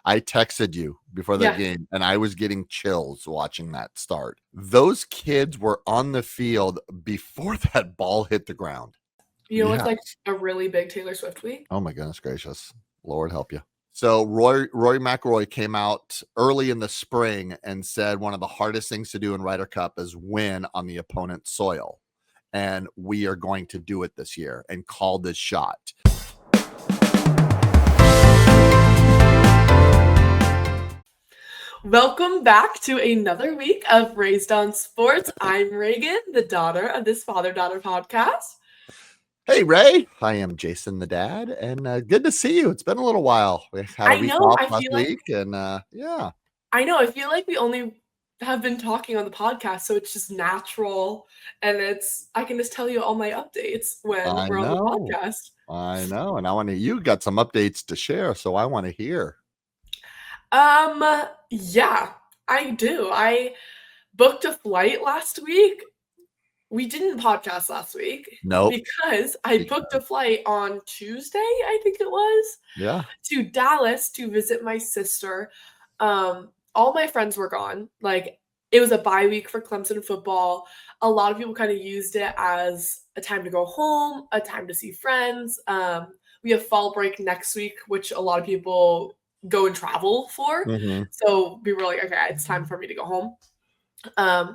I texted you before the Yeah. game, and I was getting chills watching that start. Those kids were on the field before that ball hit the ground. You know, it's Yeah. like a really big Taylor Swift week. Oh my goodness gracious. Lord help you. So Roy McIlroy came out early in the spring and said one of the hardest things to do in Ryder Cup is win on the opponent's soil. And we are going to do it this year, and called this shot. Welcome back to another week of Raised on Sports. I'm Reagan, the daughter of this father-daughter podcast. Hey, Ray. I am Jason, the dad, and good to see you. It's been a little while. We had a week off last week, and yeah. I know. I feel like we only have been talking on the podcast, so it's just natural, and I can just tell you all my updates when we're on the podcast. I know, and you got some updates to share, so I want to hear. Yeah, I do. I booked a flight last week. We didn't podcast last week. Nope. Because I booked a flight on Tuesday, I think it was. Yeah. To Dallas to visit my sister. All my friends were gone. Like, it was a bye week for Clemson football. A lot of people kind of used it as a time to go home, a time to see friends. We have fall break next week, which a lot of people go and travel for. Mm-hmm. So we were like, okay, it's time for me to go home.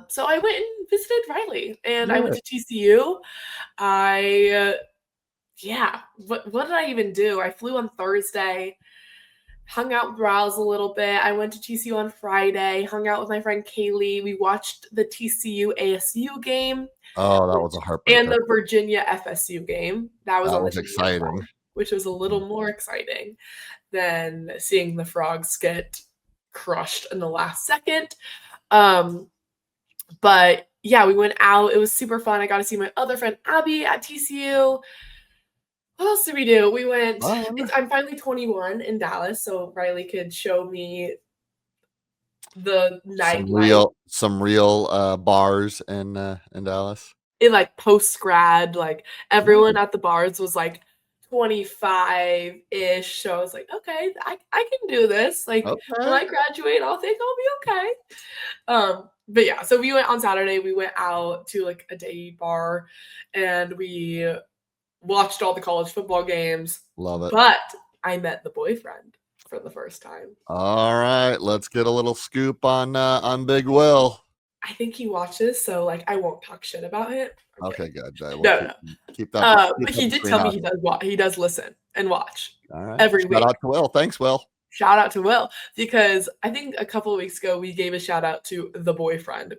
So I went and visited Riley, and I went to TCU. What did I even do? I flew on Thursday, hung out with Riles a little bit. I went to TCU on Friday, hung out with my friend Kaylee. We watched the TCU ASU game. Oh, that was a heartbreaker. And the Virginia FSU game. That was exciting. Which was a little more exciting than seeing the Frogs get crushed in the last second. But yeah, we went out. It was super fun. I got to see my other friend Abby at TCU. What else did we do? We went. I'm finally 21 in Dallas, so Riley could show me the nightlife. Some real bars in Dallas. In like post grad, like everyone at the bars was like 25-ish. So I was like, okay, I can do this. Like when I graduate, I'll think I'll be okay. But yeah, so we went on Saturday. We went out to like a day bar, and we watched all the college football games. Love it. But I met the boyfriend for the first time. All right, let's get a little scoop on Big Will. I think he watches, so like I won't talk shit about it. Okay, good. No. Keep that. But he did tell me he does listen and watch. All right. Every week. Shout out to Will. Thanks, Will. Shout out to Will, because I think a couple of weeks ago we gave a shout out to the boyfriend.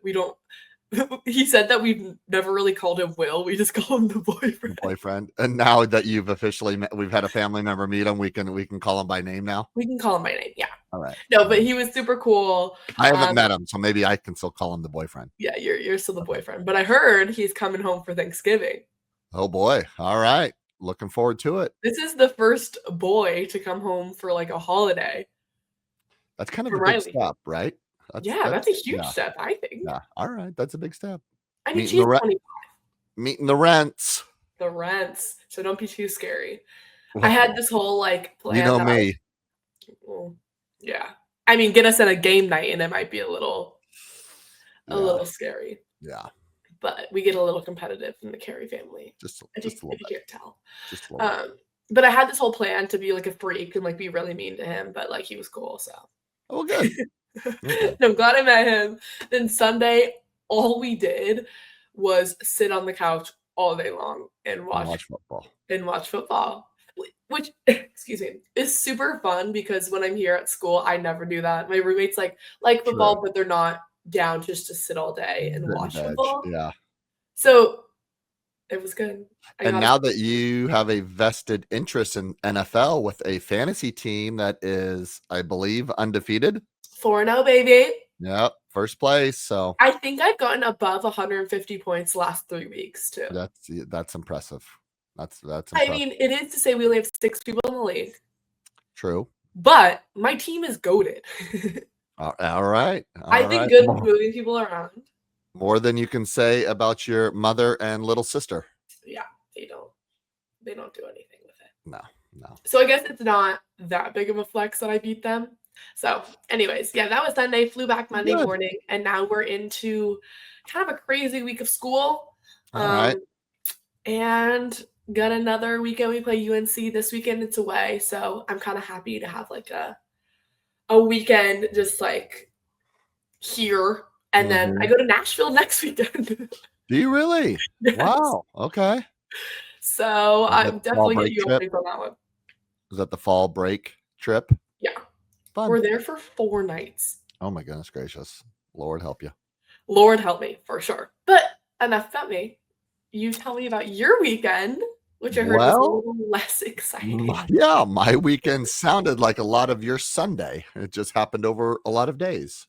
He said that we've never really called him Will. We just call him the boyfriend. And now that you've officially we've had a family member meet him, we can call him by name now. We can call him by name, yeah. All right. No, but he was super cool. I haven't met him, so maybe I can still call him the boyfriend. Yeah, you're still the boyfriend. But I heard he's coming home for Thanksgiving. Oh boy. All right. Looking forward to it. This is the first boy to come home for like a holiday. That's kind of a big step, right? That's a huge step, I think. Yeah. All right. That's a big step. I mean, she's 25. Meeting the rents. The rents. So don't be too scary. I had this whole like plan. You know me. Yeah. I mean, get us at a game night and it might be a little scary. Yeah. But we get a little competitive in the Carey family. Just a little bit. If you can't tell. Just a little bit. But I had this whole plan to be like a freak and like be really mean to him, but like he was cool, so. Oh, good. Okay. I'm glad I met him. Then Sunday, all we did was sit on the couch all day long and watch football. Which, excuse me, is super fun because when I'm here at school, I never do that. My roommates like football, but they're not down just to sit all day and watch football. Yeah. So it was good. And now that you have a vested interest in NFL with a fantasy team that is, I believe, undefeated. 4-0, baby. Yep, first place. So I think I've gotten above 150 points the last 3 weeks too. That's impressive. That's impressive. I mean, it is to say we only have 6 people in the league. True. But my team is goated. All right. I think good moving people around. More than you can say about your mother and little sister. Yeah, they don't do anything with it. No. So I guess it's not that big of a flex that I beat them. So, anyways, yeah, that was Sunday. Flew back Monday Good. morning, and now we're into kind of a crazy week of school. All right. And got another weekend. We play UNC this weekend. It's away, so I'm kind of happy to have like a weekend just like here, and then I go to Nashville next weekend. Do you really? Yes. Wow. Okay. So I'm definitely get you trip? on that one. Is that the fall break trip? Yeah. Fun. We're there for 4 nights. Oh my goodness gracious. Lord help you. Lord help me, for sure. But enough about me. You tell me about your weekend, which I heard was a little less exciting. My weekend sounded like a lot of your Sunday. It just happened over a lot of days.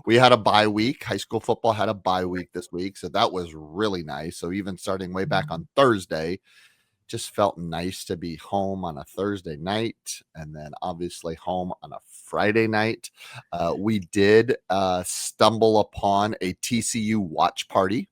We had a bye week. High school football had a bye week this week, so that was really nice. So even starting way back on Thursday, just felt nice to be home on a Thursday night, and then obviously home on a Friday night. We did stumble upon a TCU watch party.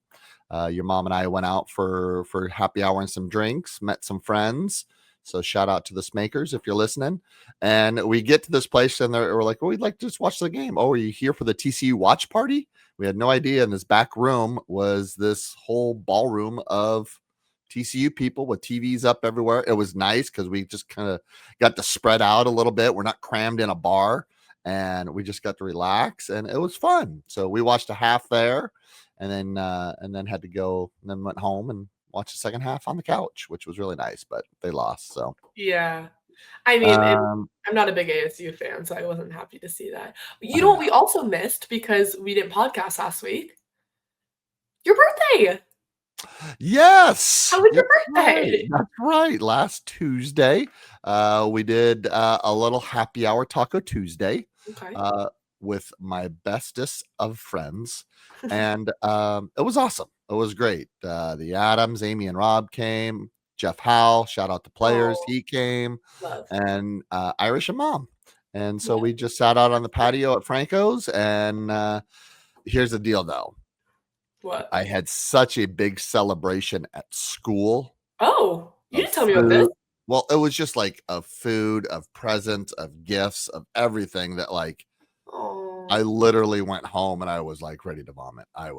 Your mom and I went out for happy hour and some drinks, met some friends. So shout out to the Smakers if you're listening. And we get to this place and we're like, well, we'd like to just watch the game. Oh, are you here for the TCU watch party? We had no idea. In this back room was this whole ballroom of TCU people with TVs up everywhere. It was nice because we just kind of got to spread out a little bit. We're not crammed in a bar, and we just got to relax, and it was fun. So we watched a half there, and then had to go, and then went home and watched the second half on the couch, which was really nice. But they lost, so yeah. I mean, I'm not a big ASU fan, so I wasn't happy to see that. You know what we also missed because we didn't podcast last week? Your birthday. Yes. How was your birthday? Right. That's right. Last Tuesday, we did a little happy hour Taco Tuesday with my bestest of friends. And it was awesome. It was great. The Adams, Amy and Rob came. Jeff Howell, shout out to players. He came. Love. And Irish and Mom. And so we just sat out on the patio at Franco's. And here's the deal, though. What? I had such a big celebration at school. Oh, you didn't tell me about this. Well, it was just like of food, of presents, of gifts, of everything that like I literally went home and I was like ready to vomit. I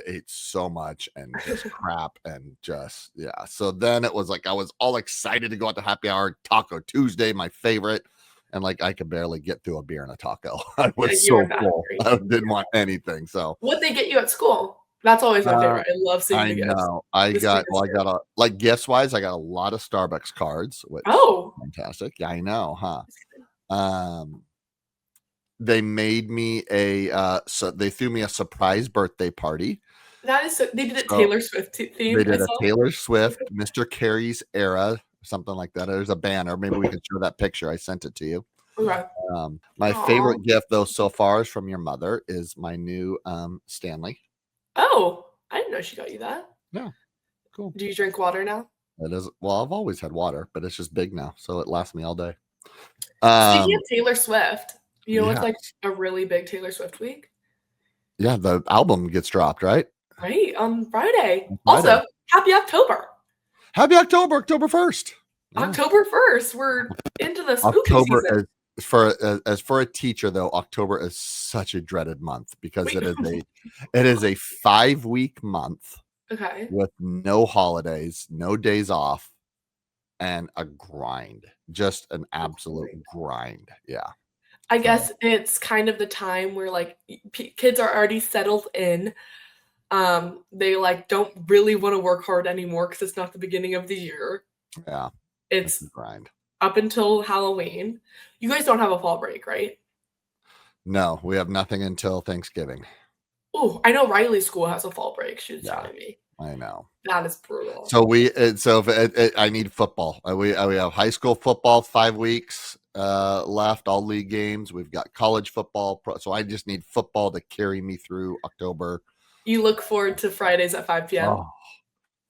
ate so much and just crap and just, yeah. So then it was like I was all excited to go out to happy hour Taco Tuesday, my favorite. And like I could barely get through a beer and a taco. I was so full. I didn't want anything. So what they get you at school? That's always my favorite. I love seeing the gifts. I got like gifts wise, I got a lot of Starbucks cards, which fantastic. Yeah, I know, huh? They made me so they threw me a surprise birthday party. That is they did it Taylor Swift themed. They did a Taylor Swift, Mr. Carey's era. Something like that. There's a banner. Maybe we can show that picture. I sent it to you. Okay. My favorite gift, though, so far is from your mother, is my new Stanley. Oh, I didn't know she got you that. Yeah, cool. Do you drink water now? It is. Well, I've always had water, but it's just big now, so it lasts me all day. Speaking of Taylor Swift, you know what's like a really big Taylor Swift week? Yeah, the album gets dropped, right? Right, on Friday. Also, happy October. Happy October, October 1st. Yeah. October 1st. We're into the spooky season. As for a teacher, though, October is such a dreaded month because it is a 5-week month. Okay. With no holidays, no days off, and a grind. Just an absolute grind. Yeah. I guess it's kind of the time where like kids are already settled in. They like don't really want to work hard anymore because it's not the beginning of the year. Yeah. It's grind. Up until Halloween. You guys don't have a fall break, right? No, we have nothing until Thanksgiving. Oh, I know Riley's school has a fall break. She was telling me. I know. That is brutal. So I need football. We have high school football 5 weeks left, all league games. We've got college football. So I just need football to carry me through October. You look forward to Fridays at 5 p.m. Oh,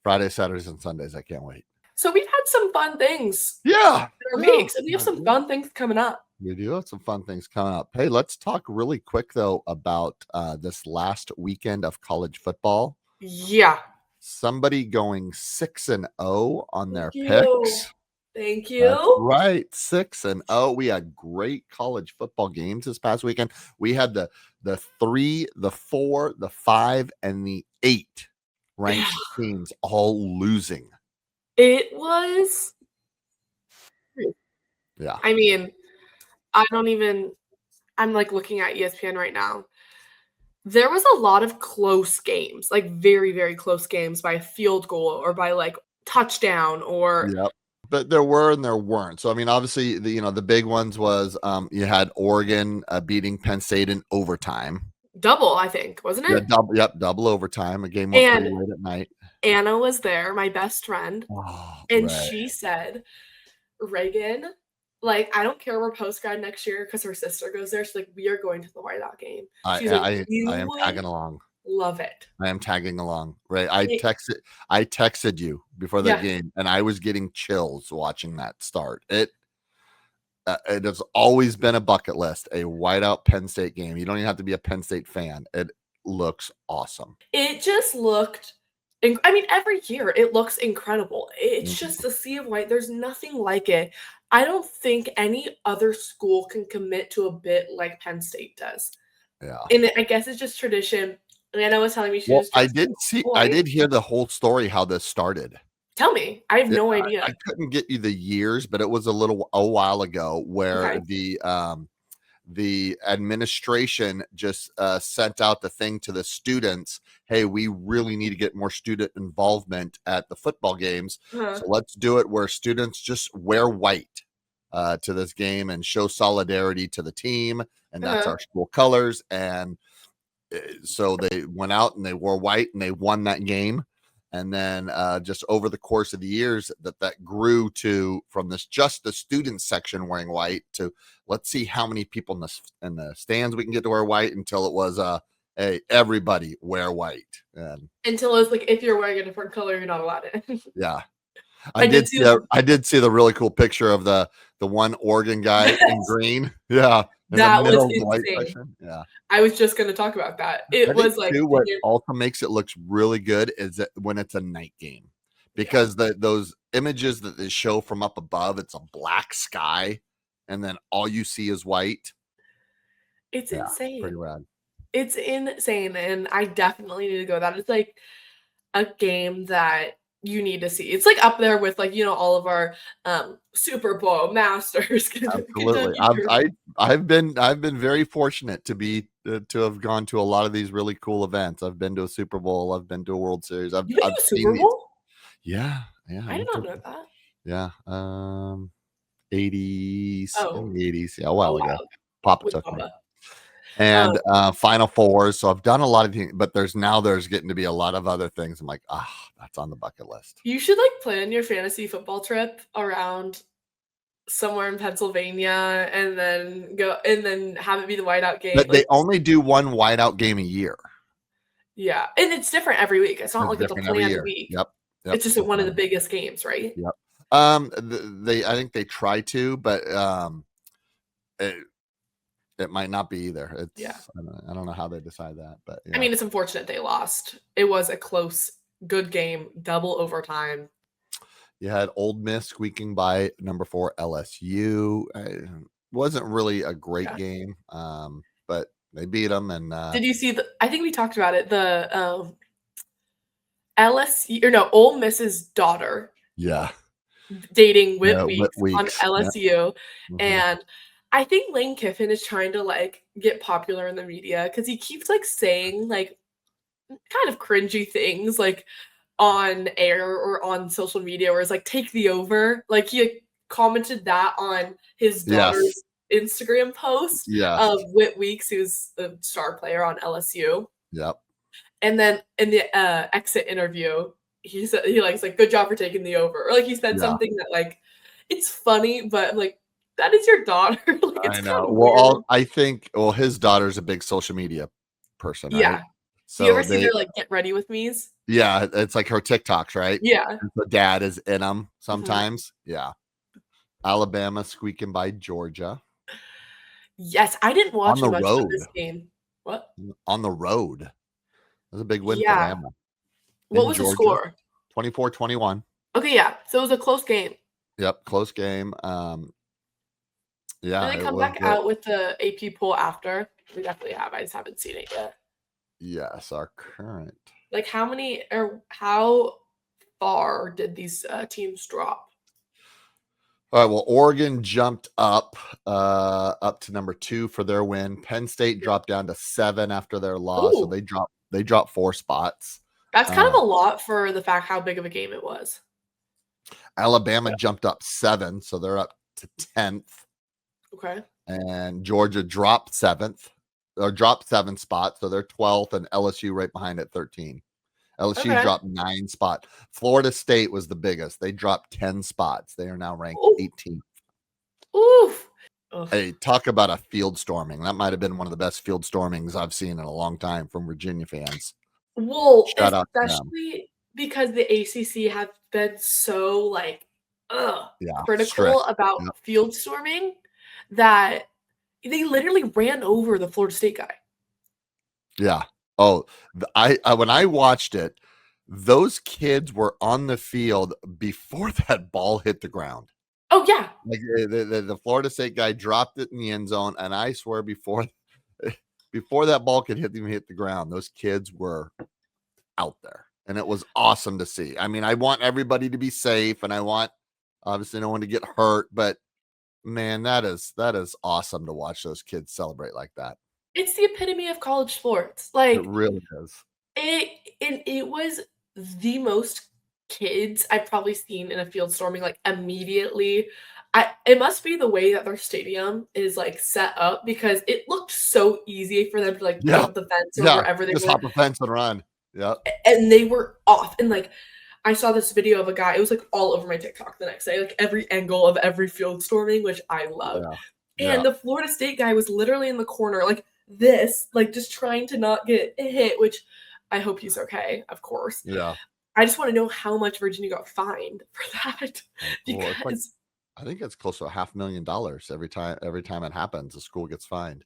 Fridays, Saturdays, and Sundays. I can't wait. So we've had some fun things. Yeah. Weeks, and we have some fun things coming up. We do have some fun things coming up. Hey, let's talk really quick though about this last weekend of college football. Yeah. Somebody going 6-0 on their picks. Thank That's you. right. 6-0. We had great college football games this past weekend. We had the 3, the 4, the 5, and the 8 ranked teams all losing. It was. Yeah. I mean, I'm like looking at ESPN right now. There was a lot of close games, like very, very close games by a field goal or by like touchdown or Yep. But there were and there weren't. So I mean, obviously, the big ones was you had Oregon beating Penn State in overtime. double, I think, wasn't Yeah, it? double overtime. A game went And pretty late at night. Anna was there, my best friend, Oh, and right. she said, Reagan, like, I don't care we're post grad next year because her sister goes there. She's like, we are going to the whiteout game. She's like, I you am would tagging along. love it. I am tagging along. Right. I texted you before that game, and I was getting chills watching that start. It has always been a bucket list, a whiteout Penn State game. You don't even have to be a Penn State fan. It looks awesome. It just looked. I mean, every year it looks incredible. It's just a sea of white. There's nothing like it. I don't think any other school can commit to a bit like Penn State does. Yeah. And I guess it's just tradition. Anna was telling me she was I did hear the whole story how this started. Tell me. I have no idea. I couldn't get you the years, but it was a while ago where the administration just sent out the thing to the students. Hey, we really need to get more student involvement at the football games. So let's do it where students just wear white to this game and show solidarity to the team. And that's our school colors. And so they went out and they wore white and they won that game. And then just over the course of the years that grew to from just the student section wearing white to let's see how many people in the stands we can get to wear white until it was hey, everybody wear white. And until it's like if you're wearing a different color, you're not allowed in. Yeah. I did see the really cool picture of the one Oregon guy in green. Yeah. That was insane. Yeah. I was just going to talk about that. It was like what also makes it looks really good is that when it's a night game, because those images that they show from up above, it's a black sky, and then all you see is white. It's insane. Pretty rad. It's insane, and I definitely need to go. That is like a game that you need to see. It's like up there with like, all of our Super Bowl Masters. Absolutely. I've been very fortunate to have gone to a lot of these really cool events. I've been to a Super Bowl, I've been to a World Series. I've been to a Super Bowl? Yeah. I did not know that. Yeah. 80s. Oh. 80s. Yeah, a while ago. Papa with took Papa. me. And Final Fours. So I've done a lot of things, but there's getting to be a lot of other things. I'm like, that's on the bucket list. You should like plan your fantasy football trip around somewhere in Pennsylvania and then have it be the whiteout game. But they only do one whiteout game a year. Yeah. And it's different every week. It's not like it's a planned week. Yep. It's just one of the biggest games, right? Yep. I think they try to, but it might not be either. I don't know how they decide that, but I mean, it's unfortunate they lost. It was a close, good game, double overtime. You had Ole Miss squeaking by number 4 LSU. It wasn't really a great game, but they beat them. And did you see I think we talked about it. The LSU or no, Ole Miss's daughter. Yeah. Dating Whit Weeks on LSU, Mm-hmm. and I think Lane Kiffin is trying to like get popular in the media because he keeps like saying like kind of cringy things like on air or on social media where it's like take the over. Like he commented that on his daughter's Instagram post of Whit Weeks, who's a star player on LSU. Yep. And then in the exit interview, he said he's like good job for taking the over. Or like he said something that like it's funny, but like that is your daughter. Like, it's I know. Well, I think his daughter's a big social media person. Yeah. Right? So you ever see their like get ready with me's? Yeah, it's like her TikToks, right? Yeah. The dad is in them sometimes. Mm-hmm. Yeah. Alabama squeaking by Georgia. Yes, I didn't watch much of this game. What? On the road. That was a big win for Bama. What was the score? 24-21. Okay, yeah. So it was a close game. Yep, close game. Did Yeah, they it come was. back out with the AP poll after? We definitely have. I just haven't seen it yet. Yes, our current. Like how far did these teams drop? All right. Well, Oregon jumped up to number 2 for their win. Penn State dropped down to 7 after their loss, so Ooh, they dropped 4 spots. that's kind of a lot for the fact how big of a game it was. Alabama jumped up 7, so they're up to 10th. Okay. And Georgia dropped 7th, or dropped 7 spots, so they're 12th, and LSU right behind at 13. LSU Okay. dropped 9 spots. Florida State was the biggest. They dropped 10 spots. They are now ranked Ooh. 18th. Oof. Hey, talk about a field storming. That might have been one of the best field stormings I've seen in a long time from Virginia fans. Well, Shout out to them. especially because the ACC have been so Yeah, strict. critical about Yep. field storming that they literally ran over the Florida State guy. Yeah. Oh, I when I watched it, those kids were on the field before that ball hit the ground. Oh yeah. Like the Florida State guy dropped it in the end zone, and I swear before that ball could hit the ground, those kids were out there, and it was awesome to see. I mean, I want everybody to be safe, and I want obviously no one to get hurt, but man, that is awesome to watch those kids celebrate like that. It's the epitome of college sports. It Like really is. it was the most kids I've probably seen in a field storming like immediately. It must be the way that their stadium is like set up because it looked so easy for them to like Yeah. jump the fence or Yeah. wherever they Just were. hop a fence and run. Yep. And they were off. And like I saw this video of a guy, it was like all over my TikTok the next day, like every angle of every field storming, which I loved. Yeah. And the Florida State guy was literally in the corner, like this, like just trying to not get hit, which I hope he's okay, of course. Yeah. I just want to know how much Virginia got fined for that. Well, Because I think it's close to $500,000 every time it happens. The school gets fined.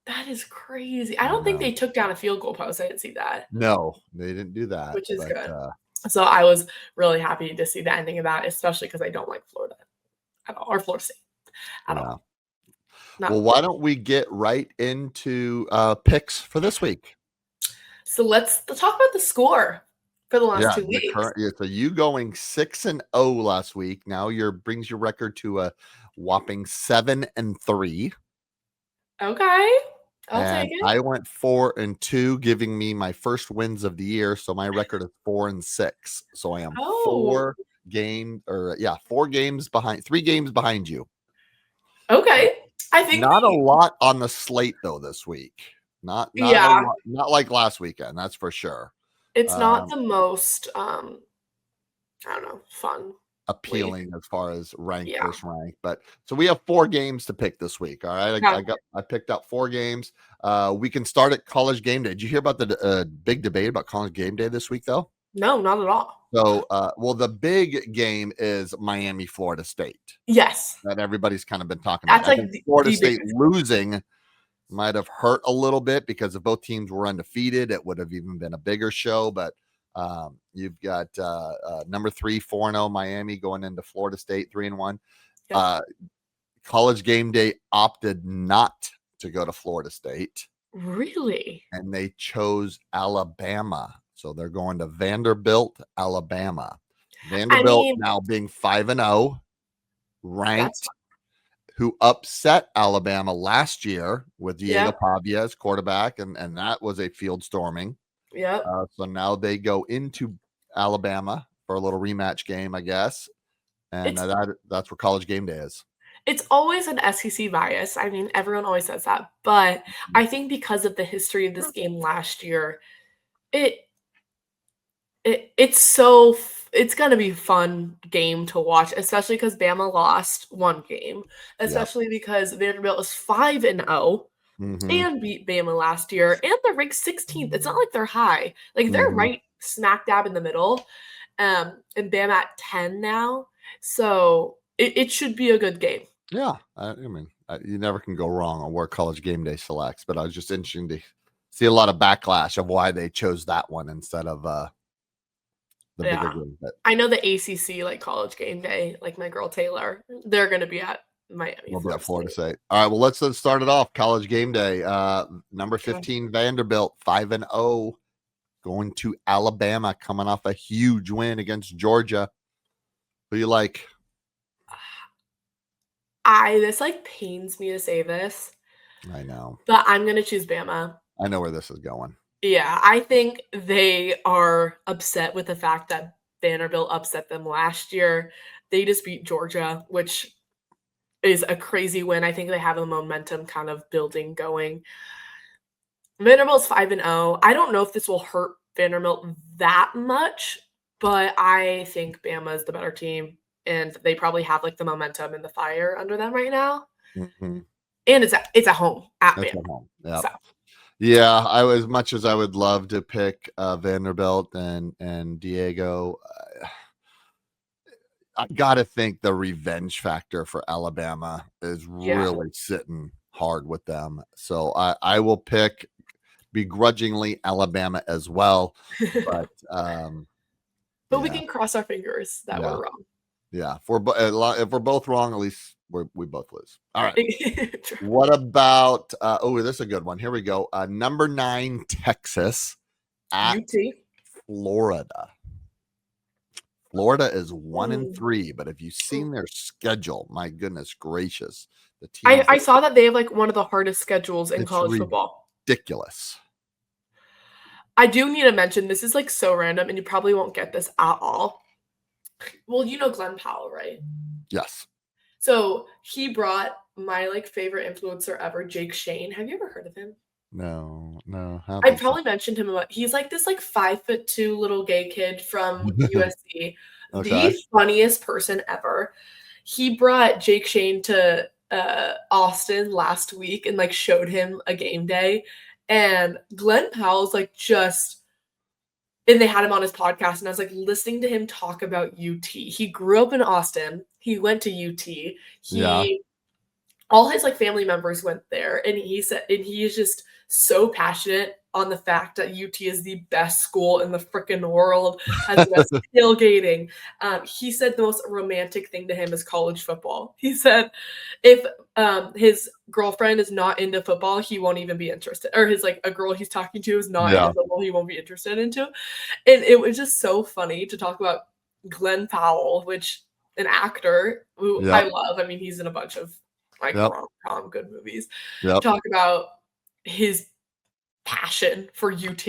that is crazy. I don't think they took down a field goal post. I didn't see that. No, they didn't do that. Which is good. So I was really happy to see the ending of that, especially because I don't like Florida at all, or Florida State at all. Well, why don't we get right into picks for this week? So let's talk about the score for the last 2 weeks. So you going 6-0 last week. Now brings your record to a whopping 7-3. Okay. I'll take it. I went 4-2, giving me my first wins of the year. So my record is 4-6. So I am 4 games behind, 3 games behind you. Okay. I think not a lot on the slate though this week. Not like last weekend, that's for sure. It's not the most I don't know, fun, appealing as far as rank versus rank. But so we have 4 games to pick this week. All right. I picked out 4 games. We can start at College Game Day. Did you hear about the big debate about College Game Day this week though? No, not at all. So well, the big game is Miami, Florida State. Yes. That everybody's kind of been talking about. That's I think Florida State losing might have hurt a little bit because if both teams were undefeated, it would have even been a bigger show. But you've got number 3, 4-0 Miami going into Florida State 3-1. Yep. College Game Day opted not to go to Florida State. Really? And they chose Alabama. So they're going to Vanderbilt, Alabama. Vanderbilt now being 5-0, ranked, who upset Alabama last year with Diego Pavia as quarterback, and that was a field storming. Yeah. So now they go into Alabama for a little rematch game, I guess. And that's where College Game Day is. It's always an SEC bias. I mean, everyone always says that. But I think because of the history of this game last year, it's going to be a fun game to watch, especially because Bama lost 1 game, especially because Vanderbilt is 5-0 and beat Bama last year, and they're ranked 16th. It's not like they're high. Like, they're right smack dab in the middle, and Bama at 10 now. So it should be a good game. Yeah. I mean, you never can go wrong on where College Game Day selects, but I was just interesting to see a lot of backlash of why they chose that one instead of the the bigger game. I know the ACC, like college game day, like my girl Taylor, they're going to be at Miami. We'll be at Florida State. All right, well, let's start it off. College game day. Number 15 Vanderbilt, 5-0, going to Alabama, coming off a huge win against Georgia. Who you like? This like pains me to say this. I know, but I'm gonna choose Bama. I know where this is going. Yeah, I think they are upset with the fact that Vanderbilt upset them last year. They just beat Georgia, which is a crazy win. I think they have a momentum kind of building going. Vanderbilt's 5-0. I don't know if this will hurt Vanderbilt that much, but I think Bama is the better team, and they probably have like the momentum and the fire under them right now. Mm-hmm. And it's at home at Bama. At home. Yep. So. Yeah, as much as I would love to pick Vanderbilt and Diego, I gotta think the revenge factor for Alabama is really sitting hard with them. So I will pick begrudgingly Alabama as well, but we can cross our fingers that we're wrong. Yeah, if we're both wrong, at least we both lose. All right. What about this is a good one. Here we go. Number 9 Texas at UT. Florida. Florida is 1-3, but if you've seen their schedule, my goodness gracious, the team. I saw that they have like one of the hardest schedules in college football. Ridiculous. I do need to mention this is like so random, and you probably won't get this at all. Well, you know Glenn Powell, right? Yes. So he brought my like favorite influencer ever, Jake Shane. Have you ever heard of him? No. I probably mentioned him about. He's like this like 5'2" little gay kid from USC. Okay. The funniest person ever. He brought Jake Shane to Austin last week and like showed him a game day, and Glenn Powell's like and they had him on his podcast, and I was like listening to him talk about UT. He grew up in Austin. He went to UT. All his like family members went there, and he said, and he is just so passionate on the fact that UT is the best school in the freaking world, has the best tailgating. He said the most romantic thing to him is college football. He said if his girlfriend is not into football, he won't even be interested. Or his like a girl he's talking to is not into football, he won't be interested into. And it was just so funny to talk about Glenn Powell, which an actor who I love. I mean, he's in a bunch of like rom-com good movies. Talk about his passion for UT.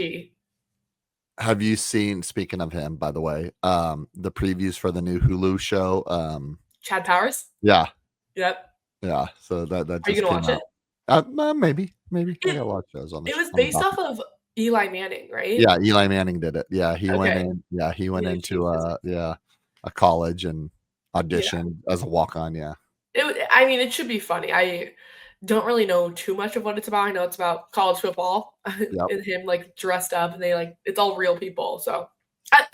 Have you seen, speaking of him, by the way, the previews for the new Hulu show? Chad Powers? Yeah. Yep. Yeah. So that just Are you gonna watch it? Maybe. I gotta watch those on the. It was based off of Eli Manning, right? Yeah, Eli Manning did it. Yeah, he went in. Yeah, he went into a college and auditioned as a walk-on. Yeah. I mean, it should be funny. I don't really know too much of what it's about. I know it's about college football and him like dressed up, and they like it's all real people. So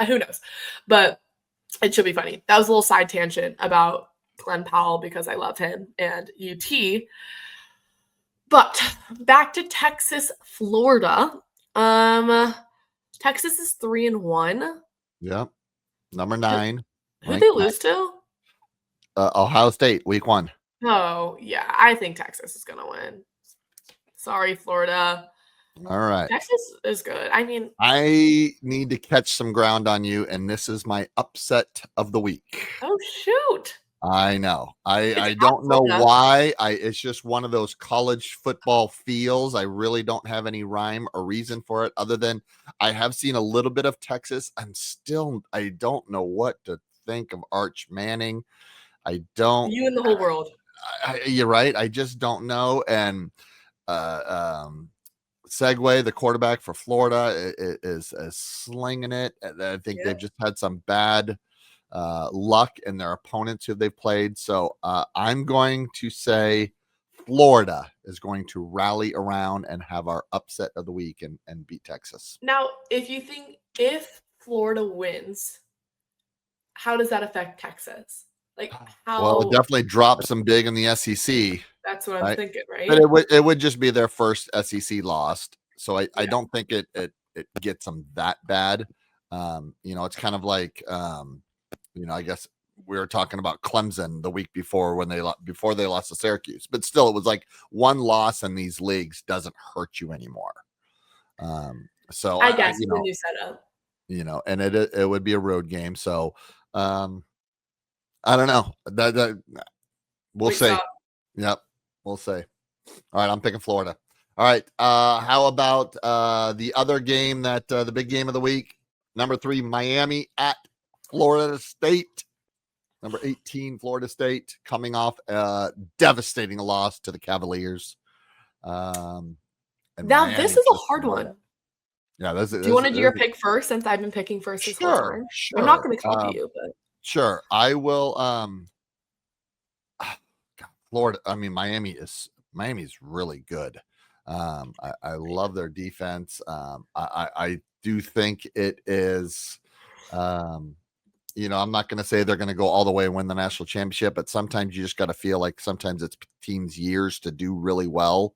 who knows? But it should be funny. That was a little side tangent about Glenn Powell because I love him and UT. But back to Texas, Florida. Texas is 3-1. Yep. Number 9. Who'd they lose to? Ohio State, week 1. Oh, yeah. I think Texas is going to win. Sorry, Florida. All right. Texas is good. I mean, I need to catch some ground on you, and this is my upset of the week. Oh, shoot. I know. I don't know why. It's just one of those college football feels. I really don't have any rhyme or reason for it other than I have seen a little bit of Texas. I don't know what to think of Arch Manning. I don't. You and the whole world. You're right. I just don't know. And Segway, the quarterback for Florida, is slinging it. I think they've just had some bad luck in their opponents who they've played. So I'm going to say Florida is going to rally around and have our upset of the week and beat Texas. Now, if Florida wins, how does that affect Texas? Like how? Well, it definitely drops them big in the SEC. That's what I'm thinking, right? But it would just be their first SEC loss. So I don't think it gets them that bad. It's kind of like, I guess we were talking about Clemson the week before when they lost to Syracuse, but still, it was like one loss in these leagues doesn't hurt you anymore. So I guess it's a new setup. And it would be a road game. So I don't know. That we'll see. Yep, we'll see. All right, I'm picking Florida. All right. How about the other game that the big game of the week? Number 3, Miami at Florida State. Number 18, Florida State, coming off a devastating loss to the Cavaliers. Now this is a hard one. Yeah, do you want to do your pick first, since I've been picking first this whole time? Sure. I'm not going to copy you, but sure, I will. Florida. I mean, Miami's really good. I love their defense. I do think it is. I'm not going to say they're going to go all the way and win the national championship, but sometimes you just got to feel like sometimes it's teams' years to do really well.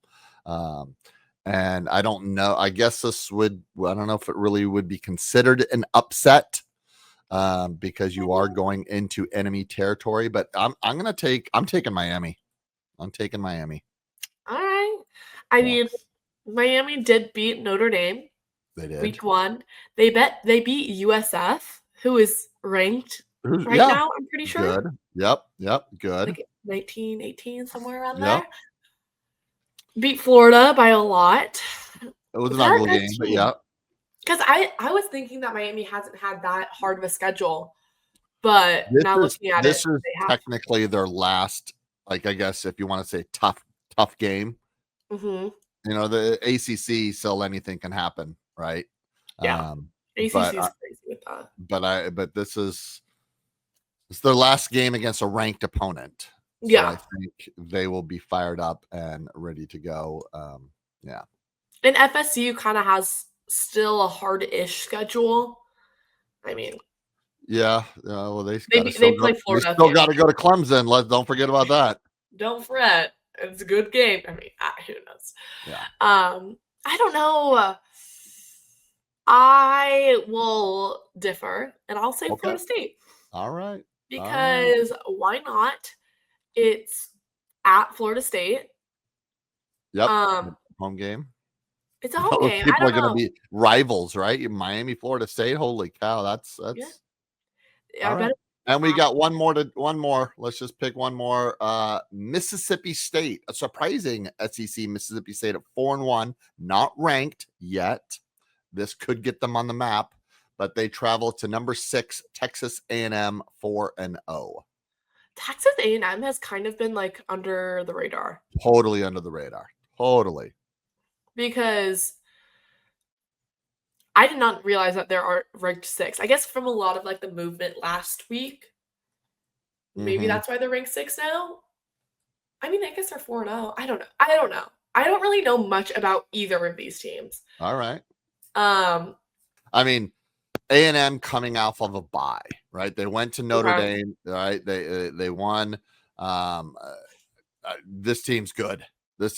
And I don't know. I guess I don't know if it really would be considered an upset because you are going into enemy territory. But I'm taking Miami. I'm taking Miami. All right. I mean, Miami did beat Notre Dame. They did. Week 1. They beat USF, who is ranked now, I'm pretty sure. Good. Yep. Good. Like 19, 18, somewhere around there. Beat Florida by a lot. It was an ugly game, but yeah. Because I was thinking that Miami hasn't had that hard of a schedule, but now looking at this is technically their last, like, I guess if you want to say tough game. Mm-hmm. The ACC, so anything can happen, right? Yeah. ACC is crazy with that. But it's their last game against a ranked opponent. So I think they will be fired up and ready to go. Yeah. And FSU kind of has still a hard-ish schedule. I mean, yeah. Well, they play Florida. They still got to go to Clemson. Don't forget about that. Don't fret. It's a good game. I mean, who knows? Yeah. I don't know. I will differ, and I'll say Florida State. All right. Because why not? It's at Florida State. Yep. Home game. It's a home game. People are going to be rivals, right? Miami, Florida State. Holy cow, that's. Yeah. All right. And we got one more. Let's just pick one more. Mississippi State, a surprising SEC Mississippi State at 4-1, not ranked yet. This could get them on the map, but they travel to number 6 Texas A&M 4-0. Texas A&M has kind of been like under the radar. Totally under the radar. Totally. Because I did not realize that there are ranked 6. I guess from a lot of like the movement last week. Maybe that's why they're ranked 6 now. I mean, I guess they're 4-0. I don't know. I don't really know much about either of these teams. All right. I mean, A&M coming off of a bye, right? They went to Notre Dame, right? They won. This team's good. They're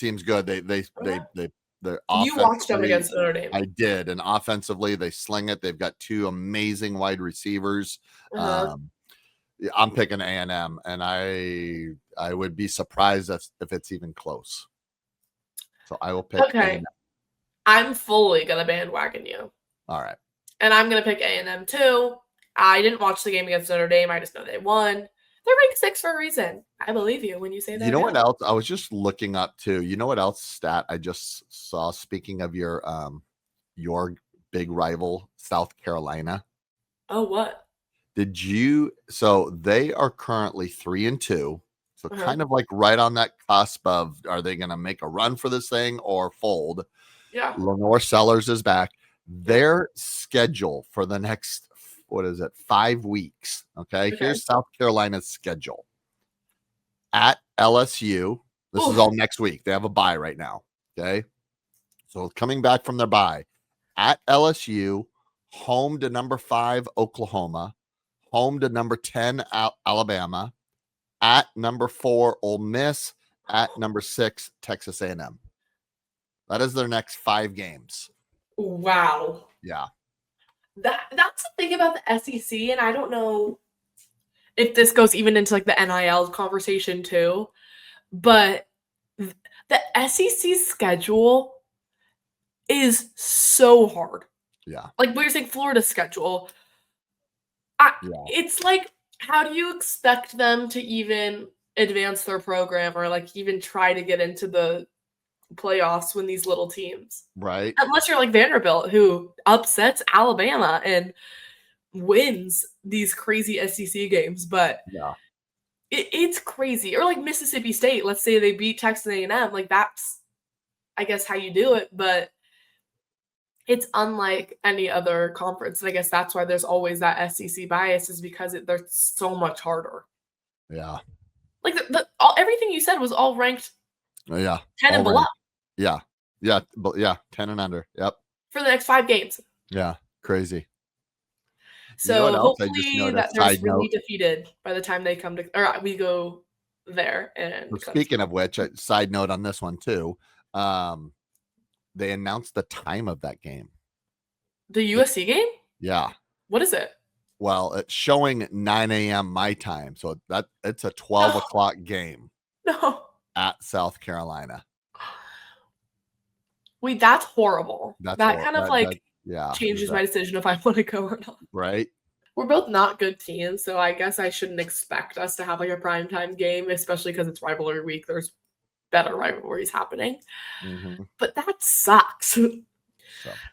you watched them against Notre Dame. I did, and offensively they sling it. They've got 2 amazing wide receivers. I'm picking A&M, and I would be surprised if it's even close. So I will pick. Okay, A&M. I'm fully gonna bandwagon you. All right, and I'm gonna pick A&M too. I didn't watch the game against Notre Dame. I just know they won. They're ranked 6 for a reason. I believe you when you say that. You know what else? I was just looking up too. You know what else stat I just saw? Speaking of your big rival, South Carolina. Oh, what? So they are currently 3-2. So kind of like right on that cusp of, are they going to make a run for this thing or fold? Yeah. Lenore Sellers is back. Their schedule for the next, 5 weeks. Okay. Here's South Carolina's schedule. At LSU. This is all next week. They have a bye right now. Okay. So coming back from their bye. At LSU, home to number 5, Oklahoma. Home to number 10, Alabama. At number 4, Ole Miss. At number 6, Texas A&M. That is their next 5 games. Wow. Yeah. That's the thing about the SEC, and I don't know if this goes even into like the NIL conversation too, but the SEC schedule is so hard. Yeah. Like what you're saying, Florida's schedule. It's like, how do you expect them to even advance their program or like even try to get into the playoffs when these little teams? Right. Unless you're like Vanderbilt, who upsets Alabama and wins these crazy SEC games, but Yeah. it's crazy. Or like Mississippi State, let's say they beat Texas A&M, like that's, I guess, how you do it, but it's unlike any other conference. And I guess that's why there's always that SEC bias, is because they're so much harder. Yeah. Like everything you said was all ranked. Yeah. 10 and below. Yeah. Yeah. But yeah. 10 and under. Yep. For the next 5 games. Yeah. Crazy. So hopefully that they're really defeated by the time they come to, or we go there. And well, speaking of which, a side note on this one too, they announced the time of that game. The USC game? Yeah. What is it? Well, it's showing 9 a.m. my time, so it's a 12 o'clock game. No. At South Carolina. Wait, that's horrible. That kind of changes my decision if I want to go or not. Right. We're both not good teams, so I guess I shouldn't expect us to have like a primetime game, especially because it's rivalry week. There's better rivalries happening. Mm-hmm. But that sucks.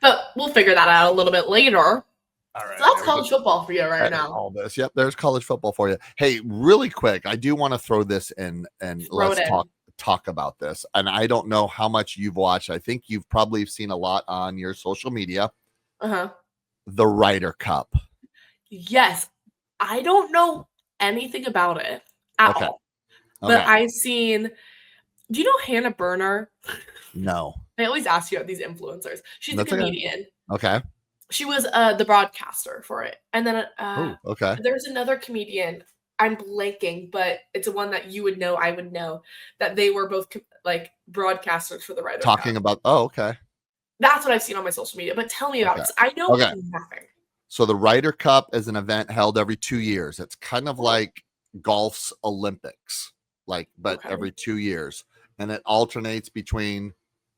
But we'll figure that out a little bit later. All right. So that's college football for you right now. All this. Yep, there's college football for you. Hey, really quick, I do want to throw this in and let's talk about this. And I don't know how much you've watched. I think you've probably seen a lot on your social media. The Ryder Cup. Yes. I don't know anything about it at all. But I've seen, do you know Hannah Berner? No. I always ask you about these influencers. She's a comedian. Okay. She was the broadcaster for it. And then there's another comedian. I'm blanking, but it's one that you would know, I would know, that they were both like broadcasters for the Ryder Cup. Talking about, okay. That's what I've seen on my social media, but tell me about it. I know nothing. So the Ryder Cup is an event held every 2 years. It's kind of like golf's Olympics, but every 2 years. And it alternates between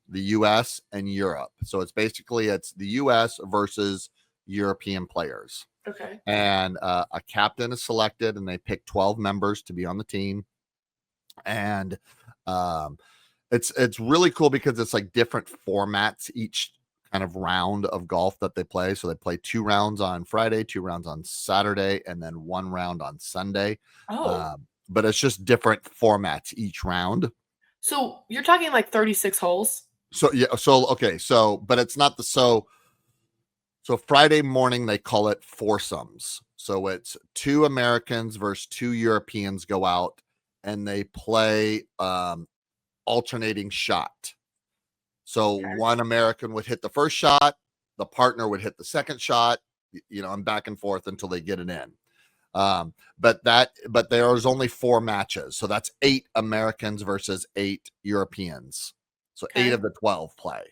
the US and Europe. So it's the US versus European players. Okay. And a captain is selected and they pick 12 members to be on the team. And it's really cool because it's like different formats each kind of round of golf that they play. So they play 2 rounds on Friday, 2 rounds on Saturday, and then 1 round on Sunday. But it's just different formats each round. So you're talking like 36 holes? So but it's not so Friday morning they call it foursomes. So it's 2 Americans versus 2 Europeans go out and they play alternating shot. So one American would hit the first shot, the partner would hit the second shot, and back and forth until they get it in. But there's only 4 matches. So that's 8 Americans versus 8 Europeans. So 8 of the 12 play.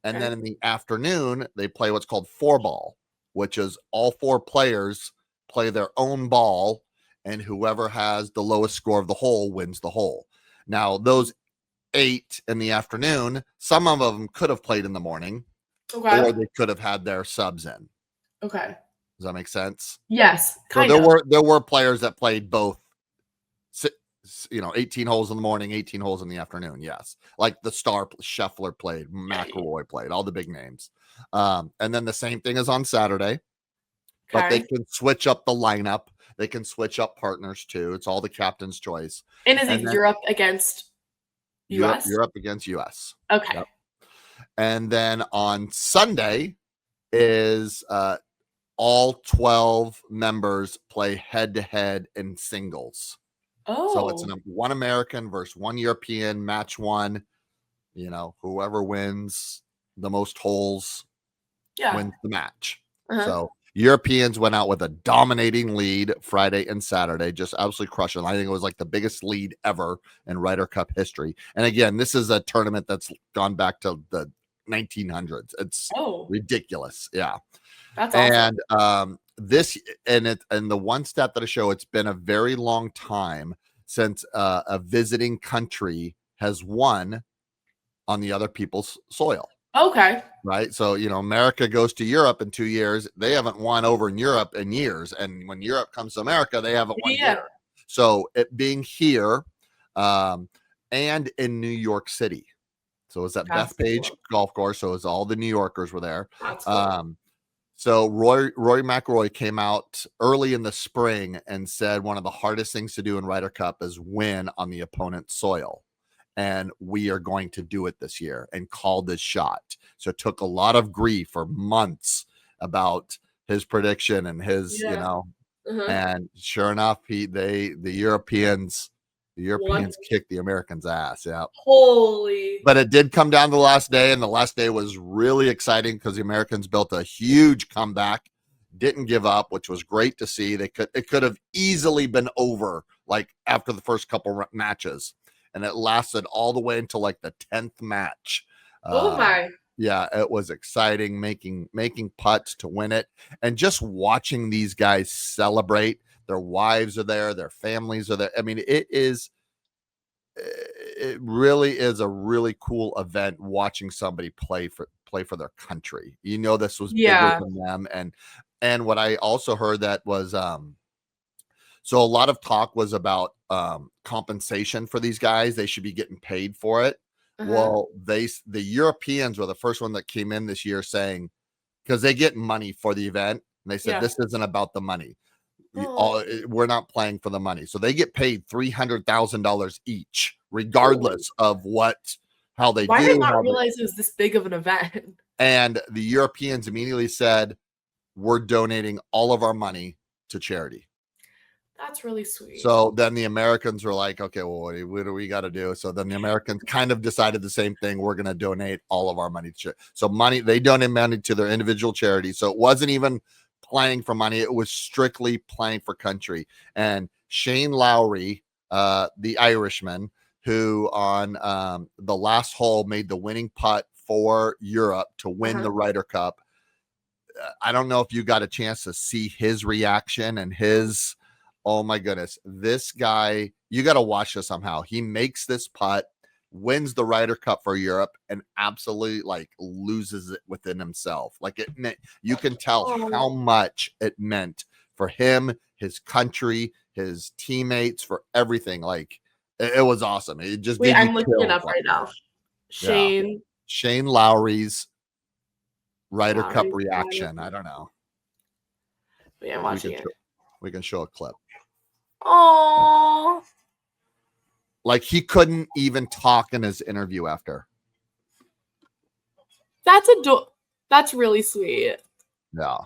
And then in the afternoon, they play what's called 4-ball, which is all 4 players play their own ball, and whoever has the lowest score of the hole wins the hole. Now, those 8 in the afternoon, some of them could have played in the morning, or they could have had their subs in. Okay. Does that make sense? Yes. There were players that played both, 18 holes in the morning, 18 holes in the afternoon. Yes. Like the star Scheffler played, McIlroy played, all the big names. And then the same thing is on Saturday, but they can switch up the lineup. They can switch up partners too. It's all the captain's choice. And is it Europe against US? Europe against US. Okay. Yep. And then on Sunday is all 12 members play head-to-head in singles. So it's 1 American versus 1 European, match 1. Whoever wins the most holes wins the match. So Europeans went out with a dominating lead Friday and Saturday, just absolutely crushing. I think it was like the biggest lead ever in Ryder Cup history. And again, this is a tournament that's gone back to the 1900s. It's ridiculous. Yeah. That's awesome. And this and the one stat that I show, it's been a very long time since a visiting country has won on the other people's soil. Okay. Right. So, America goes to Europe in 2 years. They haven't won over in Europe in years. And when Europe comes to America, they haven't won Yeah. here. So it being here and in New York City. So it was at That's Bethpage cool. Golf Course. So it was all the New Yorkers were there. That's cool. So Rory McIlroy came out early in the spring and said one of the hardest things to do in Ryder Cup is win on the opponent's soil. And we are going to do it this year, and called this shot. So it took a lot of grief for months about his prediction and his, and sure enough, the Europeans kicked the Americans' ass. Yeah. Holy. But it did come down to the last day, and the last day was really exciting because the Americans built a huge comeback, didn't give up, which was great to see. It could have easily been over like after the first couple matches. And it lasted all the way until like the 10th match. Oh my. Yeah, it was exciting, making putts to win it. And just watching these guys celebrate. Their wives are there, their families are there. I mean, it really is a really cool event watching somebody play for their country. This was bigger than them. And what I also heard that was so a lot of talk was about compensation for these guys. They should be getting paid for it. Well, the Europeans were the first one that came in this year saying, because they get money for the event, and they said, this isn't about the money. We're not playing for the money. So they get paid $300,000 each, regardless of how they do. Why did I not realize it was this big of an event? And the Europeans immediately said, we're donating all of our money to charity. That's really sweet. So then the Americans were like, okay, well, what do we got to do? So then the Americans kind of decided the same thing. We're going to donate all of our money to charity. So they donate money to their individual charities. So it wasn't even playing for money. It was strictly playing for country. And Shane Lowry, the Irishman, who on the last hole made the winning putt for Europe to win the Ryder Cup. I don't know if you got a chance to see his reaction and his, oh my goodness, this guy, you got to watch this somehow. He makes this putt, wins the Ryder Cup for Europe, and absolutely loses it within himself. It meant, you can tell how much it meant for him, his country, his teammates, for everything. It was awesome. It just wait, I'm looking it up right now. Shane Lowry's Ryder Cup reaction. I don't know. Yeah, I'm watching it. We can show a clip. Oh, he couldn't even talk in his interview after. That's really sweet. Yeah.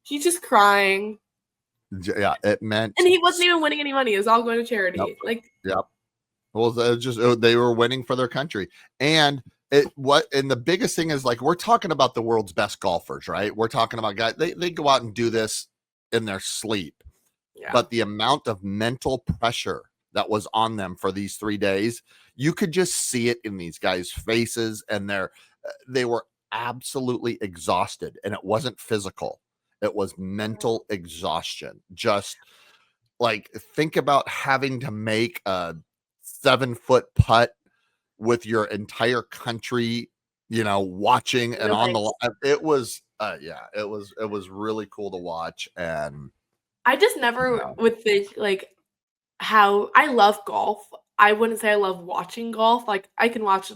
He's just crying. Yeah, it meant. And he wasn't even winning any money. It was all going to charity. Yep. Well, they were winning for their country. And the biggest thing is we're talking about the world's best golfers, right? We're talking about guys, they go out and do this in their sleep. Yeah. But the amount of mental pressure that was on them for these 3 days, you could just see it in these guys' faces, and they were absolutely exhausted. And it wasn't physical. It was mental exhaustion. Just think about having to make a 7-foot putt with your entire country, watching and on the. It was, it was really cool to watch. And I just never would think how I love golf. I wouldn't say I love watching golf. I can watch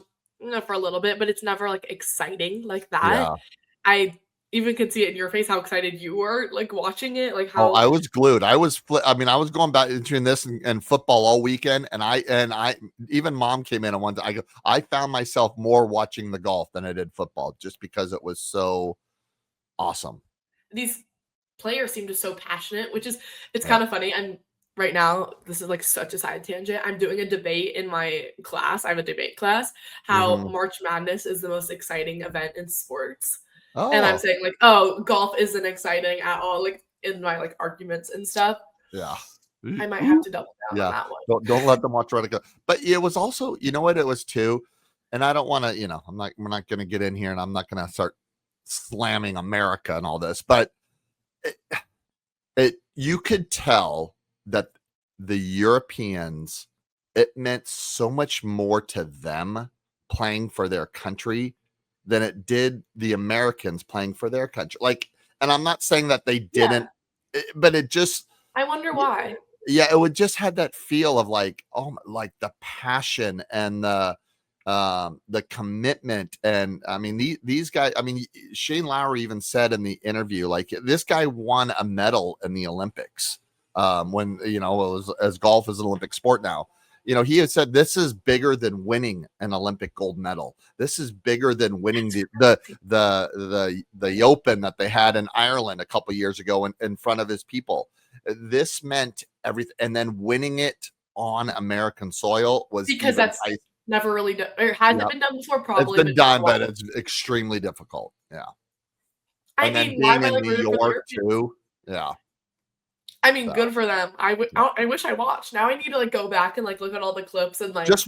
for a little bit, but it's never exciting like that. Yeah. I even could see it in your face how excited you were watching it. How I was glued. I was going back between this and football all weekend, and I even Mom came in and one day I found myself more watching the golf than I did football, just because it was so awesome. These players seem just so passionate, which is kind of funny. And right now, this is such a side tangent. I'm doing a debate in my class. I have a debate class. How March Madness is the most exciting event in sports. Oh. And I'm saying golf isn't exciting at all. In my arguments and stuff. Yeah. I might have to double down on that one. Don't let them watch Ryder Cup. But it was also, what it was too, and I don't want to, we're not going to get in here, and I'm not going to start slamming America and all this, but you could tell that the Europeans, it meant so much more to them playing for their country than it did the Americans playing for their country. Like, and I'm not saying that they didn't, but it just, I wonder why. Yeah, it would just had that feel of like, oh, like the passion and the commitment. And I mean, these guys, I mean, Shane Lowry even said in the interview, like, this guy won a medal in the Olympics. When, it was, as golf is an Olympic sport now, he had said, this is bigger than winning an Olympic gold medal. This is bigger than winning the Open that they had in Ireland a couple years ago in front of his people. This meant everything, and then winning it on American soil was, because that's never really done, or hasn't been done before. Probably it's been done, but it's extremely difficult. Yeah, I mean, being in New York too. Yeah. I mean, good for them. I wish I watched. Now I need to go back and look at all the clips and just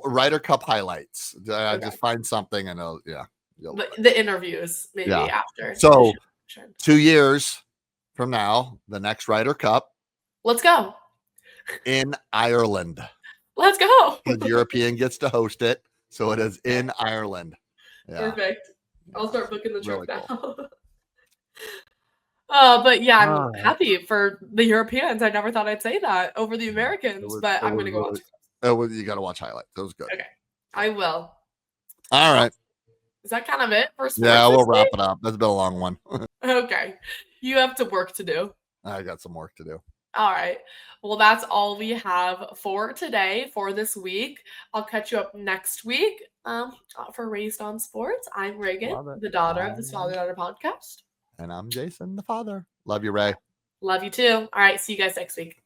Ryder Cup highlights. Just find something and the interviews maybe after. So 2 years from now, the next Ryder Cup. Let's go. In Ireland. Let's go. The European gets to host it, so it is in Ireland. Yeah. Perfect. I'll start booking the trip now. Cool. But yeah, I'm happy for the Europeans. I never thought I'd say that over the Americans, but I'm going to go watch. You got to watch highlights. It was good. Okay, I will. All right. Is that kind of it for sports? Yeah, we'll wrap it up. That's been a long one. Okay. You have to work to do. I got some work to do. All right. Well, that's all we have for today, for this week. I'll catch you up next week for Raised on Sports. I'm Reagan, the daughter of the Father-Daughter Podcast. And I'm Jason, the father. Love you, Ray. Love you too. All right. See you guys next week.